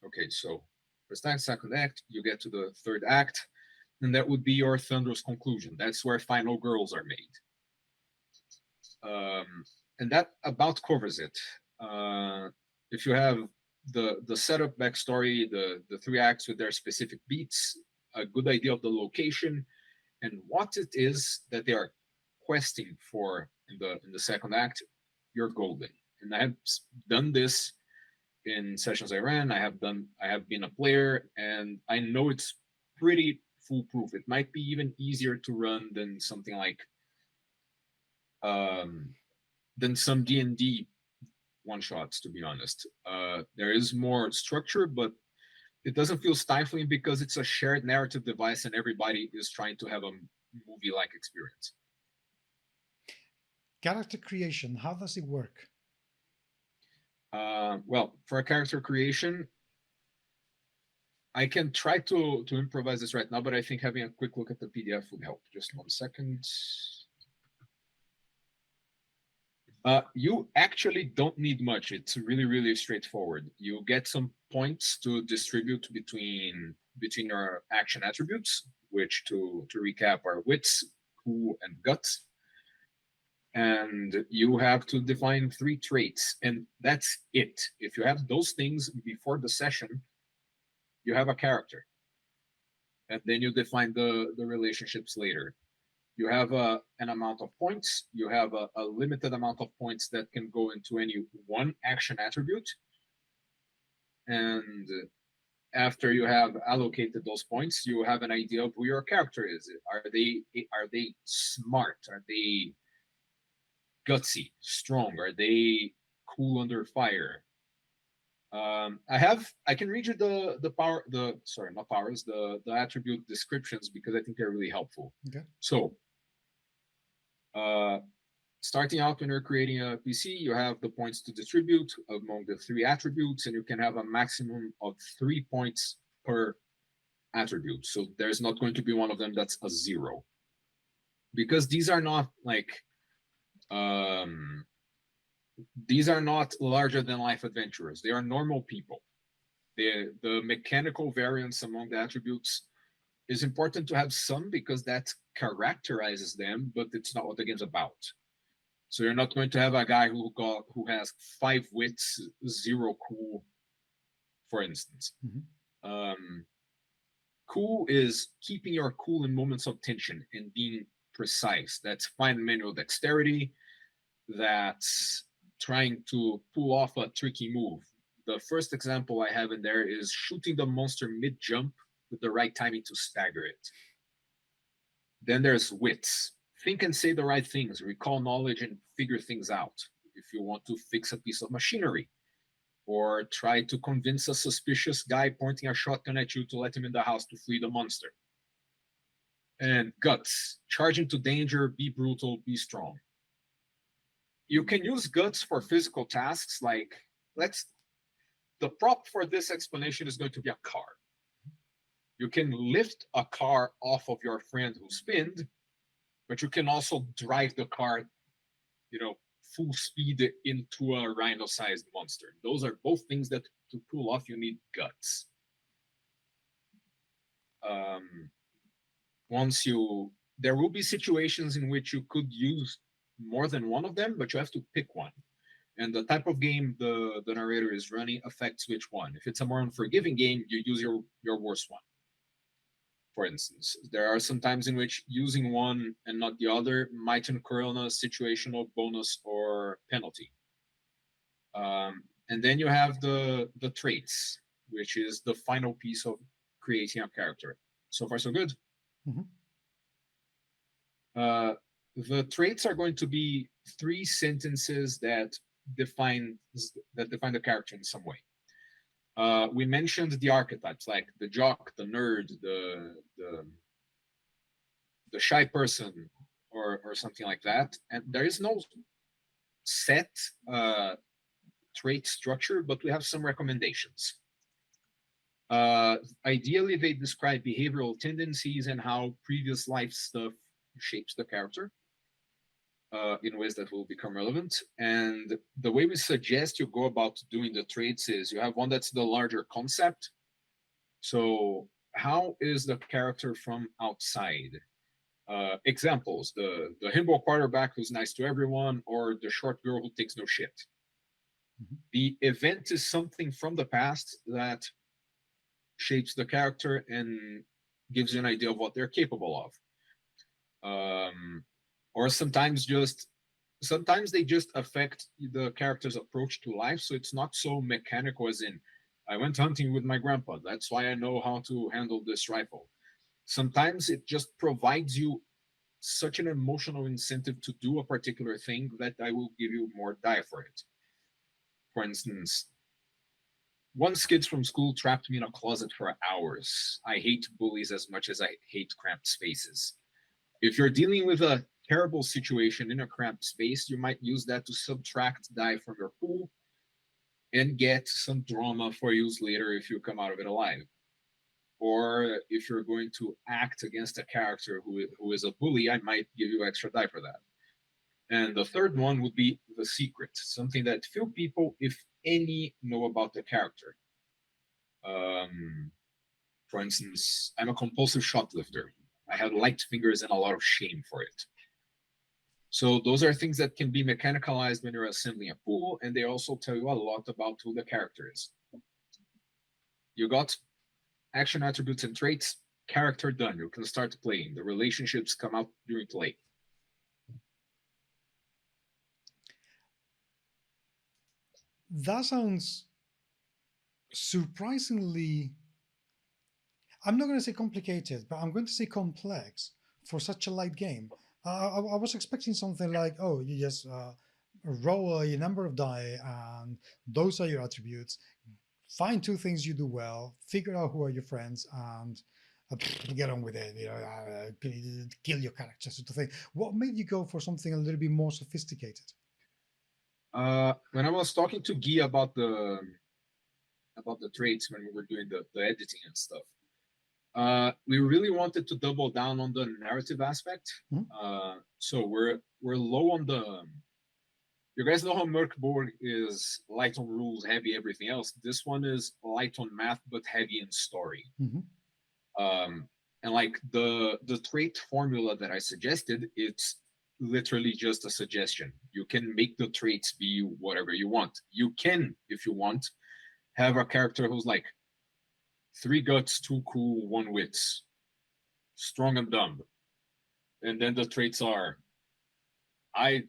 Okay, so first act, second act, you get to the 3rd act, and that would be your thunderous conclusion. That's where final girls are made. And that about covers it. If you have the setup, backstory, the 3 acts with their specific beats, a good idea of the location, and what it is that they are questing for in the 2nd act, you're golden. And I have done this in sessions I ran. I have been a player, and I know it's pretty foolproof. It might be even easier to run than something like than some D&D one-shots, to be honest. There is more structure, but it doesn't feel stifling because it's a shared narrative device and everybody is trying to have a movie-like experience. Character creation, how does it work? Well, for a character creation, I can try to improvise this right now, but I think having a quick look at the PDF would help. Just 1 second. You actually don't need much. It's really, really straightforward. You get some points to distribute between your action attributes, which to recap are wits, coup, and guts. And you have to define 3 traits, and that's it. If you have those things before the session, you have a character. And then you define the relationships later. You have an amount of points. You have a limited amount of points that can go into any one action attribute. And after you have allocated those points, you have an idea of who your character is. Are they smart? Are they gutsy, strong? Are they cool under fire? I can read you the attribute descriptions because I think they're really helpful. Okay. So starting out, when you're creating a PC, you have the points to distribute among the 3 attributes, and you can have a maximum of 3 points per attribute. So there's not going to be one of them that's a 0, because these are not larger than life adventurers. They are normal people. The mechanical variance among the attributes is important to have some, because that characterizes them, but it's not what the game's about. So you're not going to have a guy who has 5 wits, 0 cool, for instance. Cool is keeping your cool in moments of tension and being precise. That's fine manual dexterity. That's trying to pull off a tricky move. The first example I have in there is shooting the monster mid-jump with the right timing to stagger it. Then there's wits. Think and say the right things, recall knowledge, and figure things out. If you want to fix a piece of machinery, or try to convince a suspicious guy pointing a shotgun at you to let him in the house to flee the monster. And guts. Charge into danger, be brutal, be strong. You can use guts for physical tasks, like the prop for this explanation is going to be a car. You can lift a car off of your friend who's pinned, but you can also drive the car, full speed into a rhino-sized monster. Those are both things that to pull off, you need guts. There will be situations in which you could use more than one of them, but you have to pick one. And the type of game the narrator is running affects which one. If it's a more unforgiving game, you use your worst one. For instance, there are some times in which using one and not the other might incur on a situational bonus or penalty. And then you have the traits, which is the final piece of creating a character. So far, so good. The traits are going to be 3 sentences that define the character in some way. We mentioned the archetypes, like the jock, the nerd, the shy person, or something like that. And there is no set trait structure, but we have some recommendations. Ideally, they describe behavioral tendencies and how previous life stuff shapes the character in ways that will become relevant. And the way we suggest you go about doing the traits is you have one that's the larger concept. So how is the character from outside? Examples, the himbo quarterback who's nice to everyone, or the short girl who takes no shit. The event is something from the past that shapes the character and gives you an idea of what they're capable of. Or sometimes they just affect the character's approach to life, so it's not so mechanical as in, I went hunting with my grandpa, that's why I know how to handle this rifle. Sometimes it just provides you such an emotional incentive to do a particular thing that I will give you more die for it. For instance, once kids from school trapped me in a closet for hours. I hate bullies as much as I hate cramped spaces. If you're dealing with a terrible situation in a cramped space, you might use that to subtract die from your pool and get some drama for use later if you come out of it alive. Or if you're going to act against a character who is a bully, I might give you extra die for that. And the third one would be the secret, something that few people, if any, know about the character. For instance, I'm a compulsive shoplifter. I have light fingers and a lot of shame for it. So those are things that can be mechanicalized when you're assembling a pool, and they also tell you a lot about who the character is. You got action attributes and traits, character done. You can start playing. The relationships come out during play. That sounds surprisingly, I'm not going to say complicated, but I'm going to say complex for such a light game. I was expecting something like, oh, you just roll a number of die, and those are your attributes. Find two things you do well, figure out who are your friends, and get on with it. Kill your character, sort of thing. What made you go for something a little bit more sophisticated? When I was talking to Guy about the traits when we were doing the editing and stuff, we really wanted to double down on the narrative aspect. So we're low on the. You guys know how Merkborg is light on rules, heavy everything else. This one is light on math but heavy in story. And like the trait formula that I suggested, it's literally just a suggestion. You can make the traits be whatever you want. You can, if you want, have a character who's like 3 guts, 2 cool, 1 wits, strong and dumb. And then the traits are I'm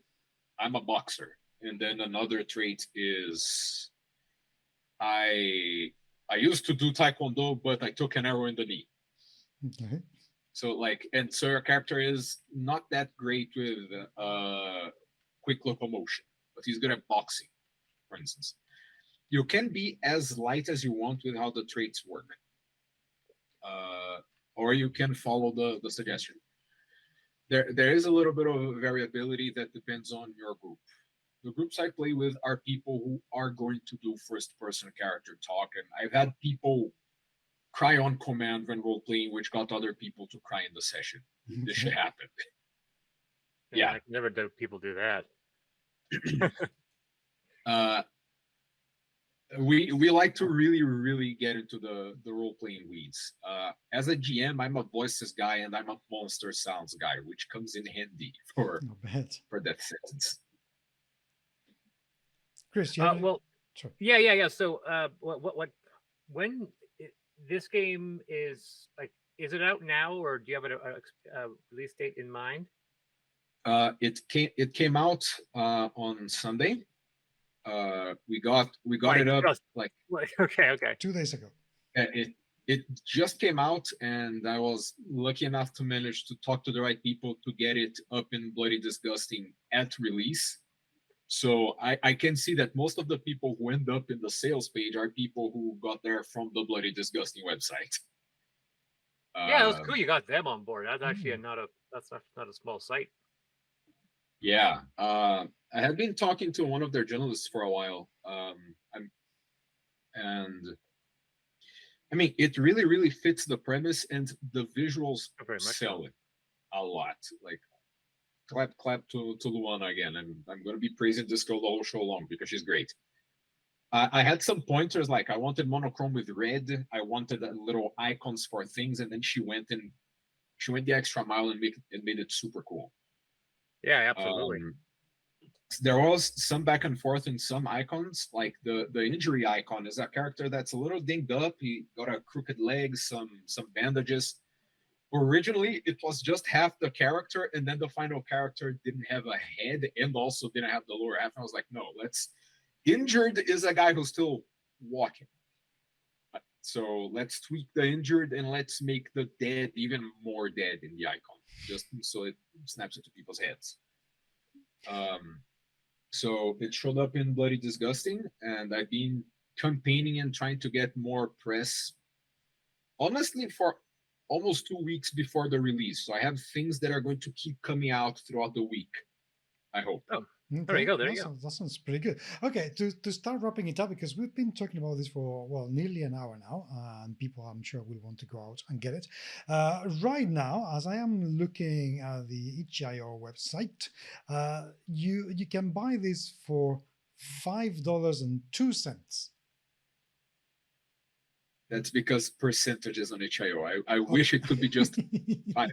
a boxer. And then another trait is I used to do taekwondo, but I took an arrow in the knee. Okay. So like, and so your character is not that great with quick locomotion, but he's good at boxing, for instance. You can be as light as you want with how the traits work. Or you can follow the suggestion. There is a little bit of variability that depends on your group. The groups I play with are people who are going to do first-person character talk, and I've had people cry on command when role-playing, which got other people to cry in the session. This shit happened. Yeah. I've never done people do that. We like to really get into the role-playing weeds. As a GM, I'm a voices guy and I'm a monster sounds guy, which comes in handy for that sentence. Chris, well, sure. Yeah. So, when this game is like, is it out now, or do you have a release date in mind? It came out on Sunday. We got it up like okay 2 days ago. It just came out, and I was lucky enough to manage to talk to the right people to get it up in Bloody Disgusting at release. So I can see that most of the people who end up in the sales page are people who got there from the Bloody Disgusting website. Yeah, that's cool. You got them on board. That's actually not a small site. Yeah, I had been talking to one of their journalists for a while, and I mean, it really fits the premise, and the visuals sell it a lot. Like, clap to Luana again. I'm going to be praising this girl the whole show long because she's great. I had some pointers, like I wanted monochrome with red. I wanted little icons for things, and then she went the extra mile and made it super cool. Yeah, absolutely. There was some back and forth in some icons, like the injury icon is a character that's a little dinged up. He got a crooked leg, some bandages. Originally, it was just half the character, and then the final character didn't have a head and also didn't have the lower half. And I was like, no, injured is a guy who's still walking. So let's tweak the injured and let's make the dead even more dead in the icon, just so it snaps into people's heads. So it showed up in Bloody Disgusting, and I've been campaigning and trying to get more press, honestly, for almost 2 weeks before the release. So I have things that are going to keep coming out throughout the week, I hope. Oh, there you go. There you go. That sounds pretty good. Okay, to start wrapping it up, because we've been talking about this for, well, nearly an hour now, and people, I'm sure, will want to go out and get it. Right now, as I am looking at the itch.io website, you can buy this for $5.02. That's because percentages on HIO. I wish it could be just $5.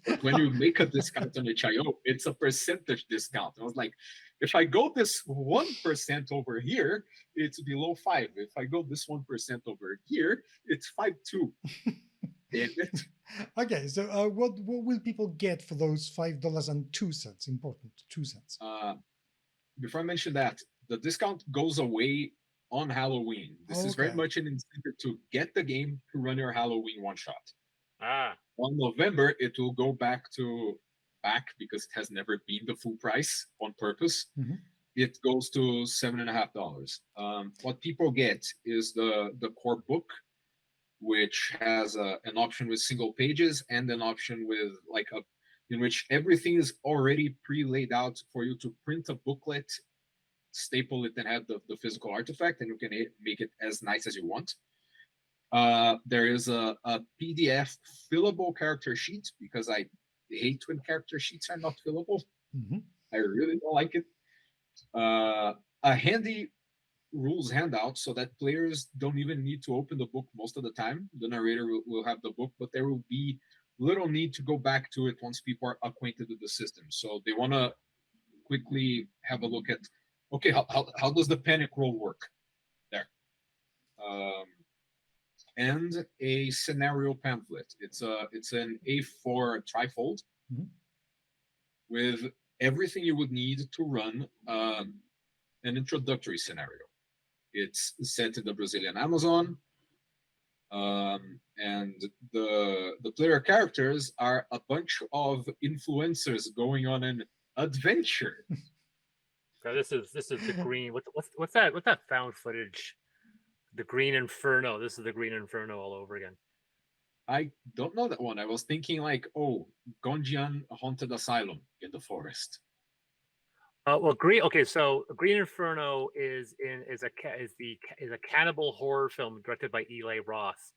But when you make a discount on HIO, it's a percentage discount. I was like, if I go this 1% over here, it's below 5. If I go this 1% over here, it's 5.2. Damn it. Okay, so what will people get for those $5.02? Important, 2 cents. Before I mention that, the discount goes away on Halloween. This is very much an incentive to get the game to run your Halloween one shot. On November, it will go back because it has never been the full price on purpose. Mm-hmm. It goes to $7.50. What people get is the core book, which has an option with single pages and an option with in which everything is already pre-laid out for you to print a booklet, staple it, and have the physical artifact, and you can make it as nice as you want. There is a PDF fillable character sheet, because I hate when character sheets are not fillable. Mm-hmm. I really don't like it. A handy rules handout, so that players don't even need to open the book most of the time. The narrator will have the book, but there will be little need to go back to it once people are acquainted with the system. So they want to quickly have a look at, okay, how does the panic roll work there? And a scenario pamphlet. It's an A4 trifold with everything you would need to run an introductory scenario. It's set in the Brazilian Amazon, and the player characters are a bunch of influencers going on an adventure. So this is the green. What's that? What's that found footage? The Green Inferno. This is the Green Inferno all over again. I don't know that one. I was thinking Gondian Haunted Asylum in the forest. Well, Green. Okay, so Green Inferno is a cannibal horror film directed by Eli Roth.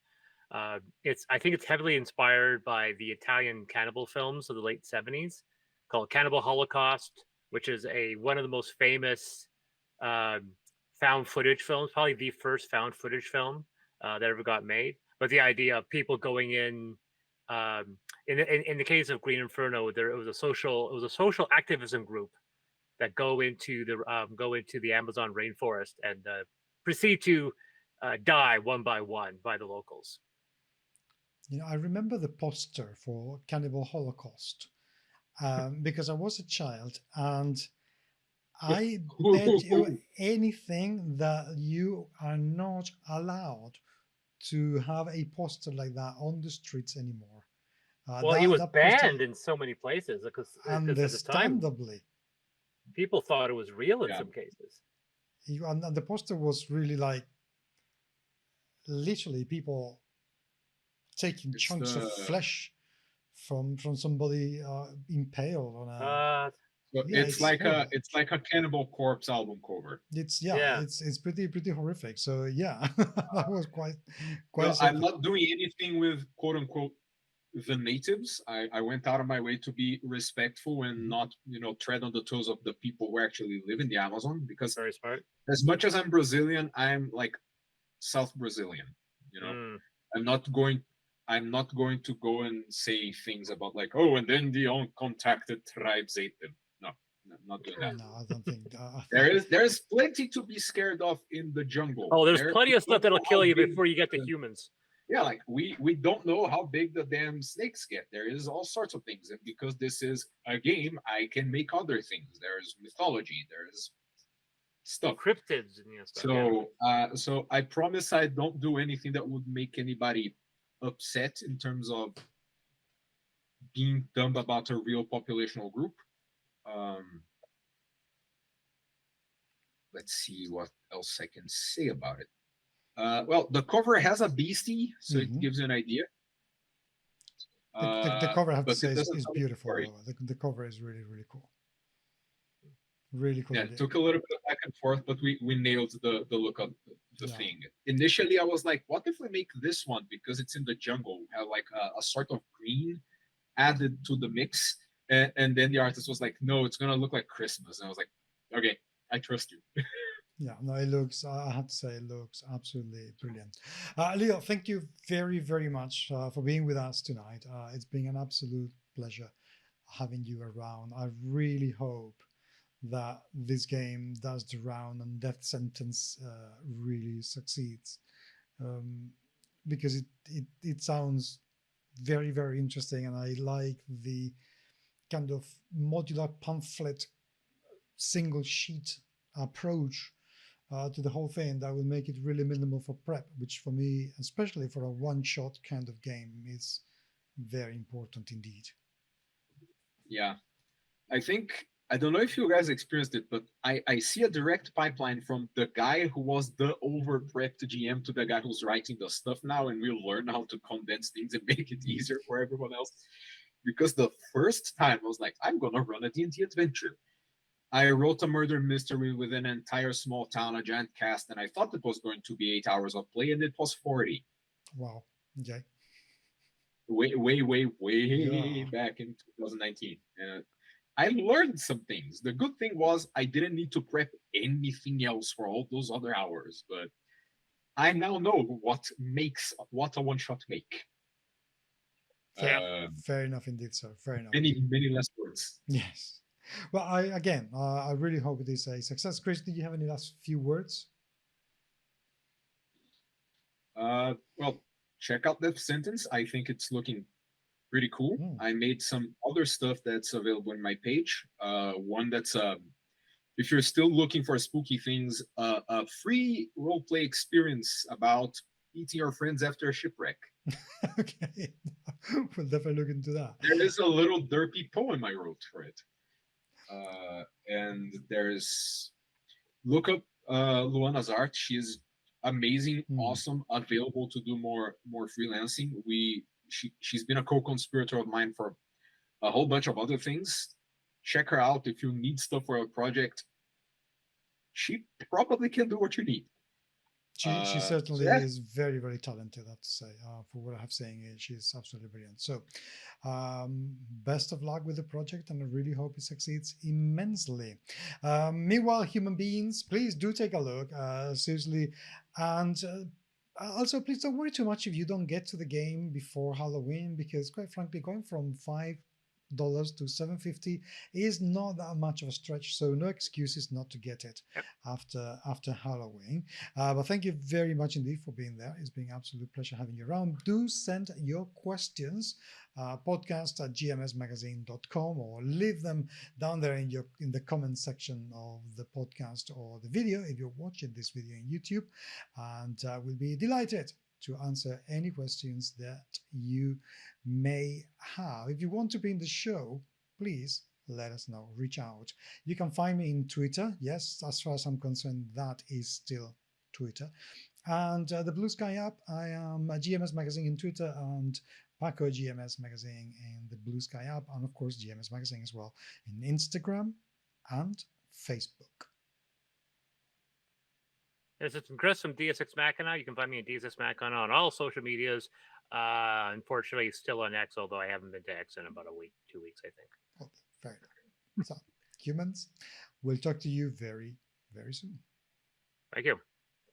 I think it's heavily inspired by the Italian cannibal films of the late 70s, called Cannibal Holocaust, which is one of the most famous found footage films, probably the first found footage film that ever got made. But the idea of people going in the case of Green Inferno, it was a social activism group that go into the Amazon rainforest and proceed to die one by one by the locals. I remember the poster for Cannibal Holocaust because I was a child, and I bet you anything that you are not allowed to have a poster like that on the streets anymore. Well, he was banned in so many places because at the time, people thought it was real in some cases. And the poster was really literally people taking chunks of flesh from somebody impaled on a. It's like a Cannibal Corpse album cover. It's pretty horrific. So that was quite. I'm not doing anything with quote unquote the natives. I went out of my way to be respectful and not tread on the toes of the people who actually live in the Amazon, because very smart. As much as I'm Brazilian, I'm like South Brazilian. I'm not going to go and say things about and then the uncontacted tribes ate them. No, not doing that. No, I don't think there's plenty to be scared of in the jungle. Oh, there's plenty of stuff that'll kill you before you get to humans. Yeah, we don't know how big the damn snakes get. There is all sorts of things, and because this is a game, I can make other things. There's mythology. There's stuff, cryptids, and stuff. So I promise I don't do anything that would make anybody upset in terms of being dumb about a real populational group. Let's see what else I can say about it. Well, the cover has a beastie, so it gives you an idea. The cover, I have to say, is beautiful. The cover is really, really cool. Really cool. Yeah, it took a little bit of back and forth, but we nailed the look of the thing. Initially, I was like, what if we make this one, because it's in the jungle, have a sort of green added to the mix? And then the artist was like, no, it's going to look like Christmas. And I was like, okay, I trust you. Yeah, no, it looks, I have to say, it looks absolutely brilliant. Leo, thank you very, very much for being with us tonight. It's been an absolute pleasure having you around. I really hope that this game does the round and Death Sentence really succeeds, um, because it sounds very, very interesting. And I like the kind of modular pamphlet single sheet approach to the whole thing that will make it really minimal for prep, which for me, especially for a one shot kind of game, is very important indeed. Yeah, I think I don't know if you guys experienced it, but I see a direct pipeline from the guy who was the over prepped GM to the guy who's writing the stuff now, and we'll learn how to condense things and make it easier for everyone else. Because the first time I was like, I'm gonna run a D&D adventure. I wrote a murder mystery with an entire small town, a giant cast, and I thought it was going to be 8 hours of play, and it was 40. Wow. Okay. Way Yeah. back in 2019. I learned some things. The good thing was I didn't need to prep anything else for all those other hours, but I now know what a one shot make. Fair enough indeed, sir. Fair enough. Many less words. Yes. Well, I really hope it is a success. Chris, do you have any last few words? Well, check out Death Sentence. I think it's looking pretty cool. I made some other stuff that's available in my page. One that's if you're still looking for spooky things, a free roleplay experience about eating your friends after a shipwreck. Okay, we'll definitely look into that. There is a little derpy poem I wrote for it. And there's look up Luana's art. She's amazing, awesome, available to do more freelancing. She's been a co-conspirator of mine for a whole bunch of other things. Check her out if you need stuff for a project. She probably can do what you need. She certainly is very, very talented, I have to say. For what I have saying, she's absolutely brilliant. So, best of luck with the project, and I really hope it succeeds immensely. Meanwhile, human beings, please do take a look, seriously, and also please don't worry too much if you don't get to the game before Halloween, because quite frankly, going from $5 to $7.50 is not that much of a stretch, so no excuses not to get it after Halloween. But thank you very much indeed for being there. It's been an absolute pleasure having you around. Do send your questions podcast@gmsmagazine.com, or leave them down there in the comment section of the podcast or the video if you're watching this video on YouTube, and we'll be delighted to answer any questions that you may have. If you want to be in the show, please let us know. Reach out. You can find me in Twitter. Yes, as far as I'm concerned, that is still Twitter. And the Blue Sky app, I am a GMS Magazine in Twitter, and Paco GMS Magazine in the Blue Sky app, and of course GMS Magazine as well in Instagram and Facebook. This is Chris from Deus Ex Machina. You can find me at Deus Ex Machina on all social medias. Unfortunately, still on X, although I haven't been to X in about a week, 2 weeks, I think. Oh, fair enough. So, humans, we'll talk to you very, very soon. Thank you.